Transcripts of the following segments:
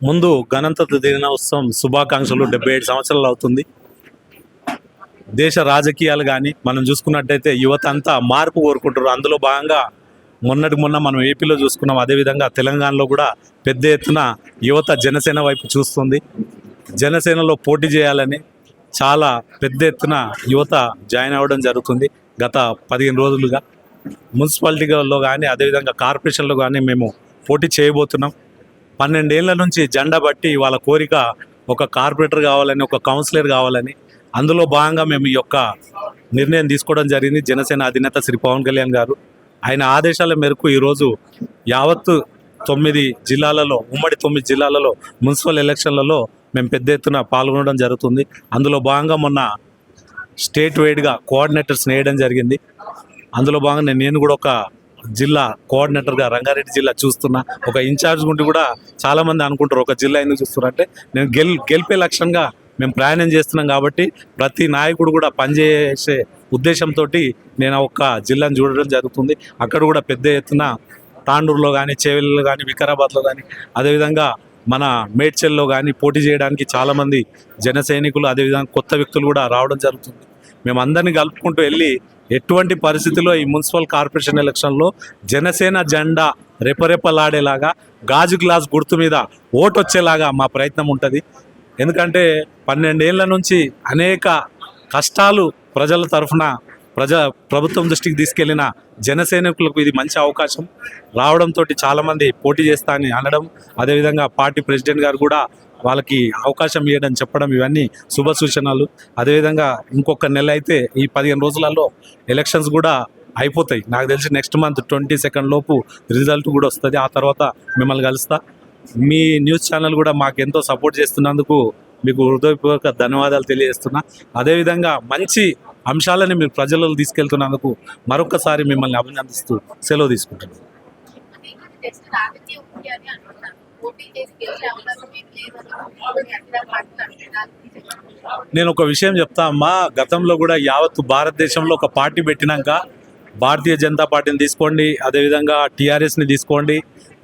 ముందు గణతంత్ర దినోత్సవం శుభాకాంక్షలు. 77 సంవత్సరాలు అవుతుంది. దేశ రాజకీయాలు కానీ మనం చూసుకున్నట్టయితే యువత అంతా మార్పు కోరుకుంటారు. అందులో భాగంగా మొన్న మనం ఏపీలో చూసుకున్నాం. అదేవిధంగా తెలంగాణలో కూడా పెద్ద ఎత్తున యువత జనసేన వైపు చూస్తుంది. జనసేనలో పోటీ చేయాలని చాలా పెద్ద ఎత్తున యువత జాయిన్ అవ్వడం జరుగుతుంది. గత 15 రోజులుగా మున్సిపాలిటీలో కానీ అదేవిధంగా కార్పొరేషన్లో కానీ మేము పోటీ చేయబోతున్నాం. 12 ఏళ్ల నుంచి జెండా బట్టి వాళ్ళ కోరిక ఒక కార్పొరేటర్ కావాలని, ఒక కౌన్సిలర్ కావాలని. అందులో భాగంగా మేము ఈ యొక్క నిర్ణయం తీసుకోవడం జరిగింది. జనసేన అధినేత శ్రీ పవన్ కళ్యాణ్ గారు ఆయన ఆదేశాల మేరకు ఈరోజు యావత్తు 9 జిల్లాలలో, ఉమ్మడి 9 జిల్లాలలో మున్సిపల్ ఎలక్షన్లలో మేము పెద్ద ఎత్తున పాల్గొనడం జరుగుతుంది. అందులో భాగంగా మొన్న స్టేట్ వైడ్గా కోఆర్డినేటర్స్ వేయడం జరిగింది. అందులో భాగంగా నేను కూడా ఒక జిల్లా కోఆర్డినేటర్గా రంగారెడ్డి జిల్లా చూస్తున్నా. ఒక ఇన్ఛార్జ్ గుండి కూడా చాలామంది అనుకుంటారు ఒక జిల్లా ఎందుకు చూస్తున్నారంటే నేను గెలిపే లక్ష్యంగా మేము ప్రయాణం చేస్తున్నాం. కాబట్టి ప్రతి నాయకుడు కూడా పనిచేసే ఉద్దేశంతో నేను ఒక జిల్లాను చూడడం జరుగుతుంది. అక్కడ కూడా పెద్ద ఎత్తున తాండూరులో కానీ, చేవెళ్ళలో కానీ, వికారాబాద్లో కానీ, అదేవిధంగా మన మేడ్చల్లో కానీ పోటీ చేయడానికి చాలామంది జన సైనికులు, అదేవిధంగా కొత్త వ్యక్తులు కూడా రావడం జరుగుతుంది. మేము అందరినీ కలుపుకుంటూ వెళ్ళి ఎటువంటి పరిస్థితుల్లో ఈ మున్సిపల్ కార్పొరేషన్ ఎలక్షన్లో జనసేన జెండా రెపరెపలాడేలాగా, గాజు గ్లాస్ గుర్తు మీద ఓటు వచ్చేలాగా మా ప్రయత్నం ఉంటుంది. ఎందుకంటే 12 ఏళ్ల నుంచి అనేక కష్టాలు ప్రజల తరఫున ప్రభుత్వం దృష్టికి తీసుకెళ్లిన జనసైనికులకు ఇది మంచి అవకాశం రావడంతో చాలామంది పోటీ చేస్తా అని అనడం, అదేవిధంగా పార్టీ ప్రెసిడెంట్ గారు కూడా వాళ్ళకి అవకాశం ఇవ్వడం చెప్పడం, ఇవన్నీ శుభ సూచనలు. అదేవిధంగా ఇంకొక నెల అయితే ఈ 15 రోజులలో ఎలక్షన్స్ కూడా అయిపోతాయి. నాకు తెలిసి నెక్స్ట్ మంత్ 22 లోపు రిజల్ట్ కూడా వస్తుంది. ఆ తర్వాత మిమ్మల్ని కలుస్తా. మీ న్యూస్ ఛానల్ కూడా మాకు ఎంతో సపోర్ట్ చేస్తున్నందుకు మీకు హృదయపూర్వక ధన్యవాదాలు తెలియజేస్తున్నా. అదేవిధంగా మంచి అంశాలని మీరు ప్రజలలో తీసుకెళ్తున్నందుకు మరొకసారి మిమ్మల్ని అభినందిస్తూ సెలవు తీసుకుంటున్నాను. నేను ఒక విషయం చెప్తా అమ్మా. గతంలో కూడా యావత్తు భారతదేశంలో ఒక పార్టీ పెట్టినాక భారతీయ జనతా పార్టీని తీసుకోండి, అదేవిధంగా టీఆర్ఎస్ని తీసుకోండి.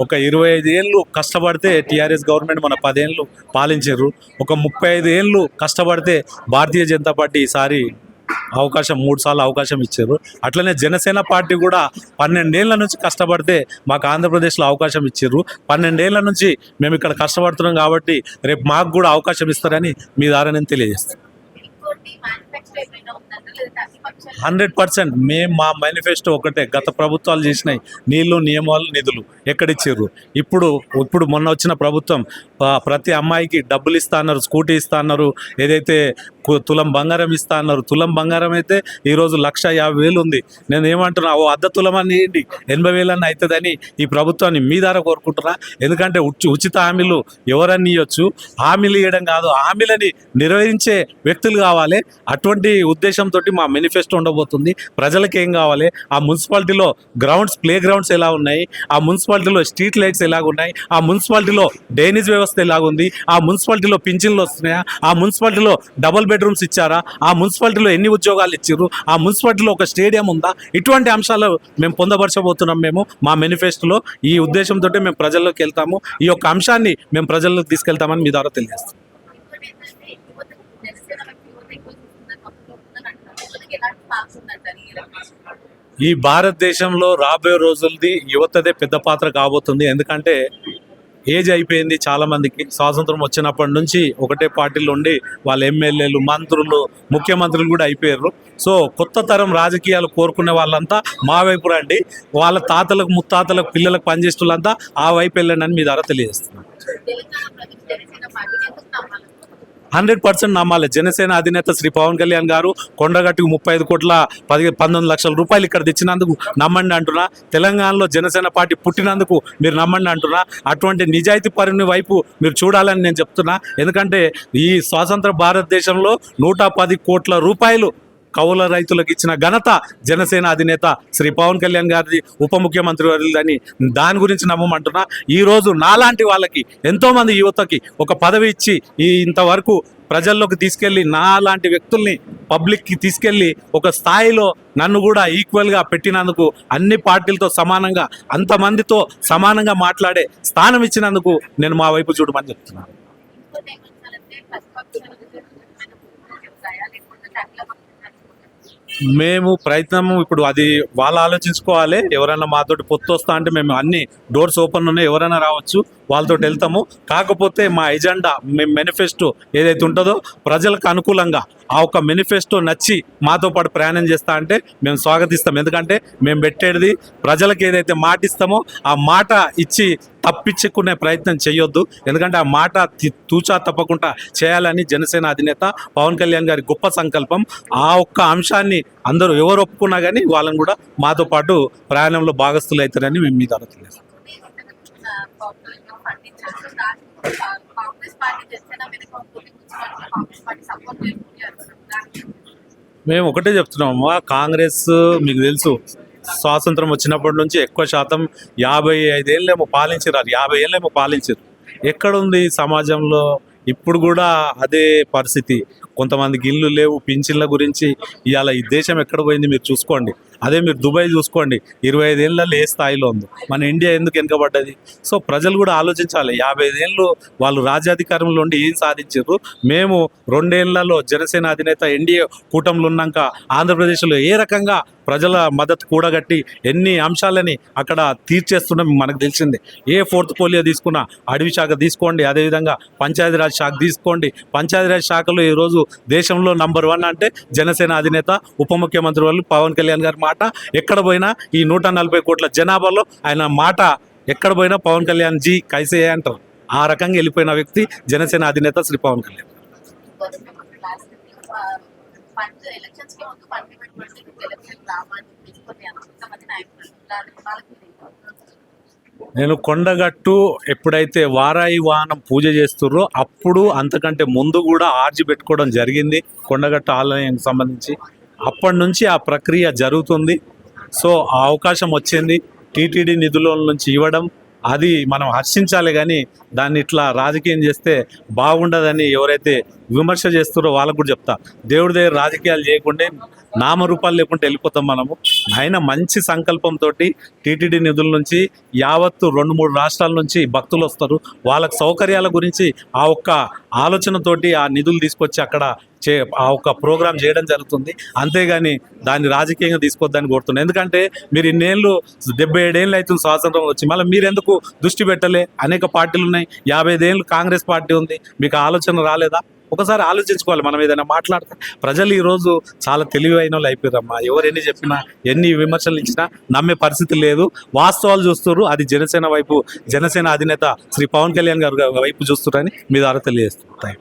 ఒక 25 ఏళ్ళు కష్టపడితే టీఆర్ఎస్ గవర్నమెంట్ మన 10 ఏళ్ళు పాలించారు. ఒక 35 ఏళ్ళు కష్టపడితే భారతీయ జనతా పార్టీ ఈసారి అవకాశం 3 సార్లు అవకాశం ఇచ్చారు. అట్లనే జనసేన పార్టీ కూడా 12 ఏళ్ల నుంచి కష్టపడితే మాకు ఆంధ్రప్రదేశ్లో అవకాశం ఇచ్చారు. 12 ఏళ్ల నుంచి మేము ఇక్కడ కష్టపడుతున్నాం కాబట్టి రేపు మాకు కూడా అవకాశం ఇస్తారని మీ ద్వారా నేను తెలియజేస్తాను. 100% మేము మా మేనిఫెస్టో ఒకటే. గత ప్రభుత్వాలు చేసినాయి నీళ్లు, నియమాలు, నిధులు ఎక్కడిచ్చారు. ఇప్పుడు మొన్న వచ్చిన ప్రభుత్వం ప్రతి అమ్మాయికి డబ్బులు ఇస్తా అన్నారు, స్కూటీ ఇస్తా అన్నారు, ఏదైతే తులం బంగారం ఇస్తా అన్నారు. తులం బంగారం అయితే ఈరోజు 1,50,000 ఉంది. నేను ఏమంటున్నా, అర్ధ తులం అని ఇవ్వండి, 80,000 అని అవుతుందని ఈ ప్రభుత్వాన్ని మీ ద్వారా కోరుకుంటున్నా. ఎందుకంటే ఉచిత హామీలు ఎవరన్నీ ఇవ్వచ్చు, హామీలు ఇవ్వడం కాదు, హామీలని నిర్వహించే వ్యక్తులు కావాలి. అటువంటి ఉద్దేశంతో మా మేనిఫెస్టో ఉండబోతుంది. ప్రజలకు ఏం కావాలి, ఆ మున్సిపాలిటీలో ప్లే గ్రౌండ్స్ ఎలా ఉన్నాయి, ఆ మున్సిపాలిటీలో స్ట్రీట్ లైట్స్ ఎలాగ ఉన్నాయి, ఆ మున్సిపాలిటీలో డ్రైనేజ్ వ్యవస్థ ఎలాగుంది, ఆ మున్సిపాలిటీలో పింఛన్లు వస్తున్నాయా, ఆ మున్సిపాలిటీలో డబుల్ బెడ్రూమ్స్ ఇచ్చారా, ఆ మున్సిపాలిటీలో ఎన్ని ఉద్యోగాలు ఇచ్చారు, ఆ మున్సిపాలిటీలో ఒక స్టేడియం ఉందా, ఇటువంటి అంశాలు మేము పొందపరచబోతున్నాం. మేము మా మేనిఫెస్టోలో ఈ ఉద్దేశంతో మేము ప్రజల్లోకి వెళ్తాము. ఈ యొక్క అంశాన్ని మేము ప్రజల్లోకి తీసుకెళ్తామని మీ ద్వారా తెలియజేస్తాం. ఈ భారతదేశంలో రాబోయే రోజులది యువతదే పెద్ద పాత్ర కాబోతుంది. ఎందుకంటే ఏజ్ అయిపోయింది చాలామందికి. స్వాతంత్రం వచ్చినప్పటి నుంచి ఒకటే పార్టీలో ఉండి వాళ్ళ ఎమ్మెల్యేలు, మంత్రులు, ముఖ్యమంత్రులు కూడా అయిపోయారు. సో కొత్త తరం రాజకీయాలు కోరుకునే వాళ్ళంతా మా వైపు రండి, వాళ్ళ తాతలకు, ముత్తాతలకు, పిల్లలకు పనిచేసే వాళ్ళంతా ఆ వైపు వెళ్ళండి అని మీ ద్వారా తెలియజేస్తున్నాను. 100% నమ్మాలి. జనసేన అధినేత శ్రీ పవన్ కళ్యాణ్ గారు కొండగట్టుకు 35 కోట్ల 19 లక్షల రూపాయలు ఇక్కడ తెచ్చినందుకు నమ్మండి అంటున్నా. తెలంగాణలో జనసేన పార్టీ పుట్టినందుకు మీరు నమ్మండి అంటున్నా. అటువంటి నిజాయితీ పరుని వైపు మీరు చూడాలని నేను చెప్తున్నా. ఎందుకంటే ఈ స్వాతంత్ర భారతదేశంలో 110 కోట్ల రూపాయలు కౌల రైతులకు ఇచ్చిన ఘనత జనసేన అధినేత శ్రీ పవన్ కళ్యాణ్ గారిది, ఉప ముఖ్యమంత్రి వర్యులని దాని గురించి నమ్మమంటున్నా. ఈరోజు నాలాంటి వాళ్ళకి ఎంతోమంది యువతకి ఒక పదవి ఇచ్చి ఇంతవరకు ప్రజల్లోకి తీసుకెళ్ళి నాలాంటి వ్యక్తుల్ని పబ్లిక్కి తీసుకెళ్ళి ఒక స్థాయిలో నన్ను కూడా ఈక్వల్గా పెట్టినందుకు, అన్ని పార్టీలతో సమానంగా అంతమందితో సమానంగా మాట్లాడే స్థానం ఇచ్చినందుకు నేను మా వైపు చూడమని చెప్తున్నాను. మేము ప్రయత్నం ఇప్పుడు అది వాళ్ళు ఆలోచించుకోవాలి. ఎవరైనా మాతోటి పొత్తు వస్తా అంటే మేము అన్ని డోర్స్ ఓపెన్ ఉన్నాయి, ఎవరైనా రావచ్చు, వాళ్ళతో వెళ్తాము. కాకపోతే మా ఎజెండా, మేము మేనిఫెస్టో ఏదైతే ఉంటుందో ప్రజలకు అనుకూలంగా ఆ ఒక్క మేనిఫెస్టో నచ్చి మాతో పాటు ప్రయాణం చేస్తా అంటే మేము స్వాగతిస్తాం. ఎందుకంటే మేము పెట్టేది ప్రజలకు ఏదైతే మాట ఇస్తామో ఆ మాట ఇచ్చి తప్పించుకునే ప్రయత్నం చేయొద్దు. ఎందుకంటే ఆ మాట తూచా తప్పకుండా చేయాలని జనసేన అధినేత పవన్ కళ్యాణ్ గారి గొప్ప సంకల్పం. ఆ ఒక్క అంశాన్ని అందరూ ఎవరు ఒప్పుకున్నా కానీ వాళ్ళని కూడా మాతో పాటు ప్రయాణంలో భాగస్థులు అవుతారని మేము మీద అడుగుతున్నాం. మేము ఒకటే చెప్తున్నాము, కాంగ్రెస్ మీకు తెలుసు స్వాతంత్రం వచ్చినప్పటి నుంచి ఎక్కువ శాతం 55 ఏళ్ళేమో పాలించారు, 50 ఏళ్ళేమో పాలించారు. ఎక్కడుంది సమాజంలో? ఇప్పుడు కూడా అదే పరిస్థితి. కొంతమందికి ఇల్లు లేవు, పింఛన్ల గురించి ఇవాళ ఈ దేశం ఎక్కడ పోయింది మీరు చూసుకోండి. అదే మీరు దుబాయ్ చూసుకోండి, 25 ఏళ్ళల్లో ఏ స్థాయిలో ఉందో. మన ఇండియా ఎందుకు వెనుకబడ్డది? సో ప్రజలు కూడా ఆలోచించాలి. 55 ఏళ్ళు వాళ్ళు రాజ్యాధికారంలో ఉండి ఏం సాధించారు? మేము 2 ఏళ్లలో జనసేన అధినేత ఎన్డీఏ కూటమిలో ఉన్నాక ఆంధ్రప్రదేశ్లో ఏ రకంగా ప్రజల మద్దతు కూడగట్టి ఎన్ని అంశాలని అక్కడ తీర్చేస్తున్నాం మనకు తెలిసిందే. ఏ ఫోర్త్ పోలియో తీసుకున్నా, అడవి శాఖ తీసుకోండి, అదేవిధంగా పంచాయతీరాజ్ శాఖ తీసుకోండి. పంచాయతీరాజ్ శాఖలో ఈరోజు దేశంలో నంబర్ 1 అంటే జనసేన అధినేత ఉప ముఖ్యమంత్రి వాళ్ళు పవన్ కళ్యాణ్ గారి మాట ఎక్కడ పోయినా, ఈ 140 కోట్ల జనాభాలో ఆయన మాట ఎక్కడ పోయినా పవన్ కళ్యాణ్ జీ కైసే అంటారు. ఆ రకంగా వెళ్ళిపోయిన వ్యక్తి జనసేన అధినేత శ్రీ పవన్ కళ్యాణ్. నేను కొండగట్టు ఎప్పుడైతే వారాయి వాహనం పూజ చేస్తుర్రో అప్పుడు అంతకంటే ముందు కూడా ఆర్జీ పెట్టుకోవడం జరిగింది కొండగట్టు ఆలయానికి సంబంధించి. అప్పటి నుంచి ఆ ప్రక్రియ జరుగుతుంది. సో ఆ అవకాశం వచ్చింది టీటీడీ నిధుల నుంచి ఇవ్వడం, అది మనం హర్షించాలి. కానీ దాన్ని ఇట్లా రాజకీయం చేస్తే బాగుండదని ఎవరైతే విమర్శ చేస్తారో వాళ్ళకు కూడా చెప్తా, దేవుడి దగ్గర రాజకీయాలు చేయకుండా నామరూపాలు లేకుండా వెళ్ళిపోతాం మనము. ఆయన మంచి సంకల్పంతో టీటీడీ నిధుల నుంచి యావత్తు 2-3 రాష్ట్రాల నుంచి భక్తులు వస్తారు. వాళ్ళకి సౌకర్యాల గురించి ఆ ఒక్క ఆలోచనతోటి ఆ నిధులు తీసుకొచ్చి అక్కడ ఆ ఒక్క ప్రోగ్రాం చేయడం జరుగుతుంది. అంతేగాని దాన్ని రాజకీయంగా తీసుకోవద్దని కోరుతున్నాను. ఎందుకంటే మీరు ఇన్నేళ్ళు 77 ఏళ్ళు అవుతుంది స్వాతంత్రం వచ్చి, మళ్ళీ మీరెందుకు దృష్టి పెట్టలే? అనేక పార్టీలు ఉన్నాయి, 55 ఏళ్ళు కాంగ్రెస్ పార్టీ ఉంది, మీకు ఆలోచన రాలేదా? ఒకసారి ఆలోచించుకోవాలి. మనం ఏదైనా మాట్లాడితే ప్రజలు ఈరోజు చాలా తెలివైన వాళ్ళు అయిపోయారమ్మా. ఎవరు ఎన్ని చెప్పినా, ఎన్ని విమర్శలు ఇచ్చినా నమ్మే పరిస్థితి లేదు. వాస్తవాలు చూస్తారు. అది జనసేన వైపు, జనసేన అధినేత శ్రీ పవన్ కళ్యాణ్ గారు వైపు చూస్తున్నారని మీ ద్వారా తెలియజేస్తున్నారు.